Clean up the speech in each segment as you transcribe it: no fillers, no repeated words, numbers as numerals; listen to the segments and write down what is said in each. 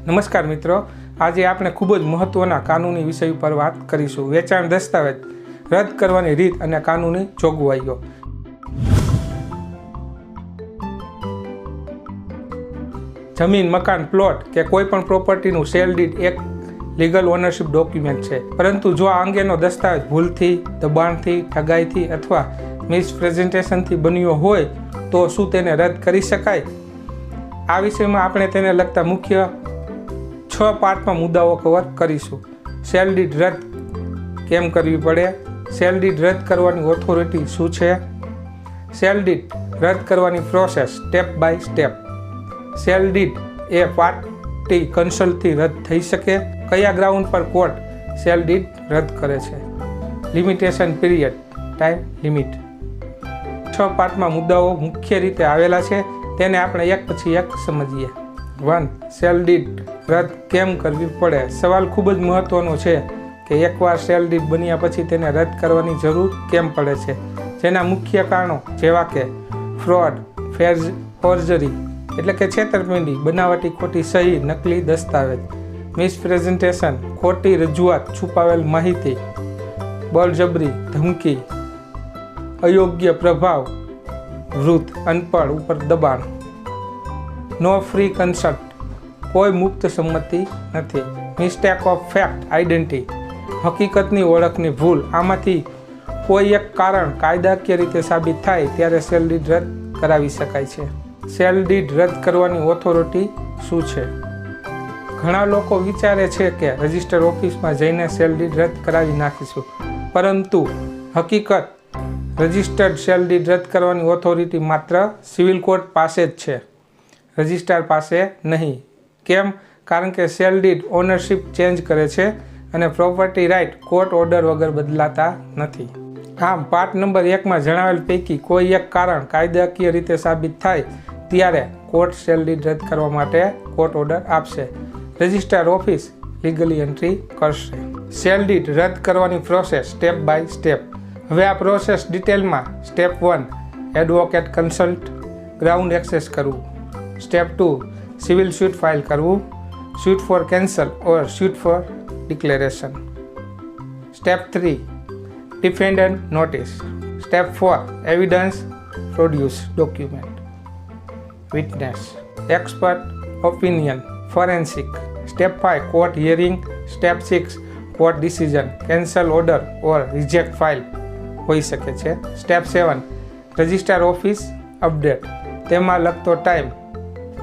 નમસ્કાર મિત્રો, આજે આપણે ખૂબ જ મહત્વના કાનૂની વિષય પર વાત કરીશું. વેચાણ દસ્તાવેજ રદ કરવાની રીત અને કાનૂની જોગવાઈઓ. જમીન, મકાન, પ્લોટ કે કોઈ પણ પ્રોપર્ટીનું સેલ ડીડ એક લીગલ ઓનરશિપ ડોક્યુમેન્ટ છે. પરંતુ જો આ અંગેનો દસ્તાવેજ ભૂલથી, દબાણથી, ઠગાઈથી અથવા મિસપ્રેઝન્ટેશનથી બન્યો હોય તો શું તેને રદ કરી શકાય? આ વિષયમાં આપણે તેને લગતા મુખ્ય 6 પાર્ટમાં મુદ્દાઓ કવર કરીશું. સેલ ડીડ રદ કેમ કરવી પડે? સેલ ડીડ રદ કરવાની ઓથોરિટી શું છે? સેલ ડીડ રદ કરવાની process step by step. Sale deed એ પાર્ટી કન્સલ્ટથી રદ થઈ શકે? કયા ગ્રાઉન્ડ પર કોર્ટ સેલ ડીડ રદ કરે છે? Limitation period, time limit. 6 પાર્ટમાં મુદ્દાઓ મુખ્ય રીતે આવેલા છે, તેને આપણે એક પછી એક સમજીએ. 1. સેલ ડીડ રદ કેમ કરવી પડે? સવાલ ખૂબ જ મહત્વનો છે કે એકવાર સેલ ડીડ બન્યા પછી તેને રદ કરવાની જરૂર કેમ પડે છે. જેના મુખ્ય કારણો જેવા કે ફ્રોડ, ફોર્જરી એટલે કે છેતરપિંડી, બનાવટી ખોટી સહી, નકલી દસ્તાવેજ, મિસપ્રેઝન્ટેશન, ખોટી રજૂઆત, છુપાવેલ માહિતી, બળજબરી, ધમકી, અયોગ્ય પ્રભાવ, વૃદ્ધ, અનપઢ ઉપર દબાણ, નો ફ્રી કન્સલ્ટ, કોઈ મુક્ત સંમતિ નથી, મિસ્ટેક ઓફ ફેક્ટ આઇડેન્ટિટી, હકીકતની ઓળખની ભૂલ. આમાંથી કોઈ એક કારણ કાયદાકીય રીતે સાબિત થાય ત્યારે સેલ ડીડ રદ કરાવી શકાય છે. સેલ ડીડ રદ કરવાની ઓથોરિટી શું છે? ઘણા લોકો વિચારે છે કે રજિસ્ટર ઓફિસમાં જઈને સેલ ડીડ રદ કરાવી નાખીશું, પરંતુ હકીકત રજિસ્ટર્ડ સેલ ડીડ રદ કરવાની ઓથોરિટી માત્ર સિવિલ કોર્ટ પાસે જ છે, રજિસ્ટ્રાર પાસે નહીં. કેમ? કારણ કે સેલ ડીડ ઓનરશિપ ચેન્જ કરે છે અને પ્રોપર્ટી રાઇટ કોર્ટ ઓર્ડર વગર બદલાતા નથી. આમ પાર્ટ નંબર 1માં જણાવેલ પૈકી કોઈ એક કારણ કાયદાકીય રીતે સાબિત થાય ત્યારે કોર્ટ સેલ ડીડ રદ કરવા માટે કોર્ટ ઓર્ડર આપશે. રજિસ્ટ્રાર ઓફિસ લીગલી એન્ટ્રી કરશે. સેલ ડીડ રદ કરવાની પ્રોસેસ સ્ટેપ બાય સ્ટેપ. હવે આ પ્રોસેસ ડિટેલમાં. Step 1. Advocate consult, ground access કરવું. સ્ટેપ 2. સિવિલ સ્યુટ ફાઇલ કરવું, suit for cancel or suit for declaration. Step 3. Defendant notice. Step 4. Evidence produce document, witness, expert opinion, forensic. Step 5. Court hearing. Step 6. Court decision, cancel order or reject file હોઈ શકે છે. Step 7. Registrar office update. તેમાં લગતો time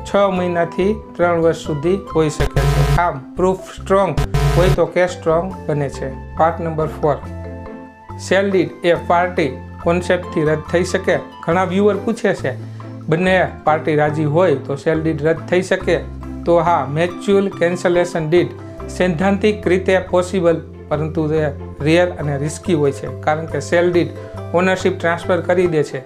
6 મહિનાથી 3 વર્ષ સુધી હોઈ શકે છે. આમ પ્રૂફ સ્ટ્રોંગ હોય તો કેસ સ્ટ્રોંગ બને છે. Part number 4. સેલ ડીડ એ પાર્ટી કોન્સેપ્ટથી રદ થઈ શકે? ઘણા વ્યુઅર પૂછે છે, બંને પાર્ટી રાજી હોય તો સેલ ડીડ રદ થઈ શકે? તો હા, મ્યુચ્યુઅલ કેન્સલેશન ડીડ સૈદ્ધાંતિક રીતે પોસિબલ, પરંતુ તે રેર અને રિસ્કી હોય છે, કારણ કે સેલ ડીડ ઓનરશિપ ટ્રાન્સફર કરી દે છે.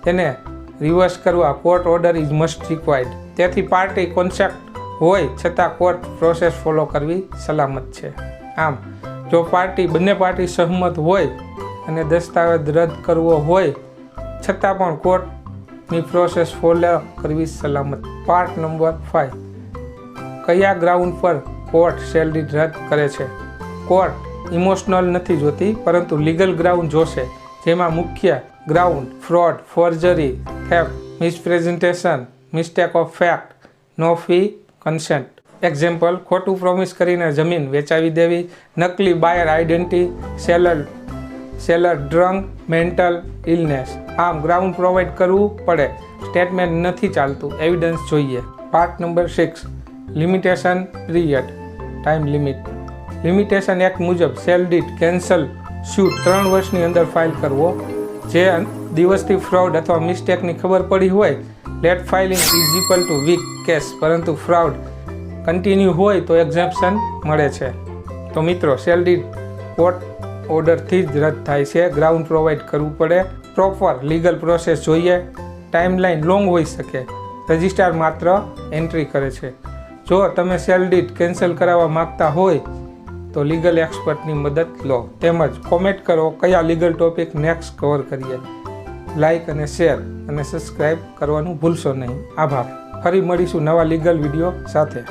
તેને રિવર્સ કરવા court order is must required. તેથી પાર્ટી કોન્સેપ્ટ હોય છતાં કોર્ટ પ્રોસેસ ફોલો કરવી સલામત છે. આમ જો બંને પાર્ટી સહમત હોય અને દસ્તાવેજ રદ કરવો હોય છતાં પણ કોર્ટની પ્રોસેસ ફોલો કરવી સલામત. Part number 5. કયા ગ્રાઉન્ડ પર કોર્ટ સેલ ડીડ રદ કરે છે? કોર્ટ ઇમોશનલ નથી જોતી, પરંતુ લીગલ ગ્રાઉન્ડ જોશે. જેમાં મુખ્ય ground fraud, forgery, theft, misrepresentation, mistake of fact, no free consent. Example, ખોટું પ્રોમિસ કરીને જમીન વેચાવી દેવી, નકલી buyer identity, seller drunk, mental illness. આમ ગ્રાઉન્ડ પ્રોવાઈડ કરવું પડે. સ્ટેટમેન્ટ નથી ચાલતું, એવિડન્સ જોઈએ. Part number 6. Limitation period, time limit. Limitation act મુજબ સેલ ડીડ કેન્સલ સ્યુટ 3 વર્ષની અંદર ફાઇલ કરવો. જે દિવસથી ફ્રોડ અથવા મિસ્ટેકની ખબર પડી હોય, late filing is equal to weak case, પરંતુ ફ્રોડ કન્ટિન્યુ હોય તો એક્ઝેમ્પશન મળે છે. તો મિત્રો, સેલ ડીડ કોર્ટ ઓર્ડરથી જ રદ થાય છે. ગ્રાઉન્ડ પ્રોવાઈડ કરવું પડે. પ્રોપર લીગલ પ્રોસેસ જોઈએ. ટાઈમલાઈન લોંગ હોઈ શકે. રજિસ્ટ્રાર માત્ર એન્ટ્રી કરે છે. જો તમે સેલ ડીડ કેન્સલ કરાવવા માંગતા હોય તો લીગલ એક્સપર્ટની મદદ લો. તેમજ કોમેન્ટ કરો કયા લીગલ ટોપિક નેક્સ્ટ કવર કરીએ. લાઇક અને શેર અને સબસ્ક્રાઈબ કરવાનું ભૂલશો નહીં. આભાર. ફરી મળીશું નવા લીગલ વિડીયો સાથે.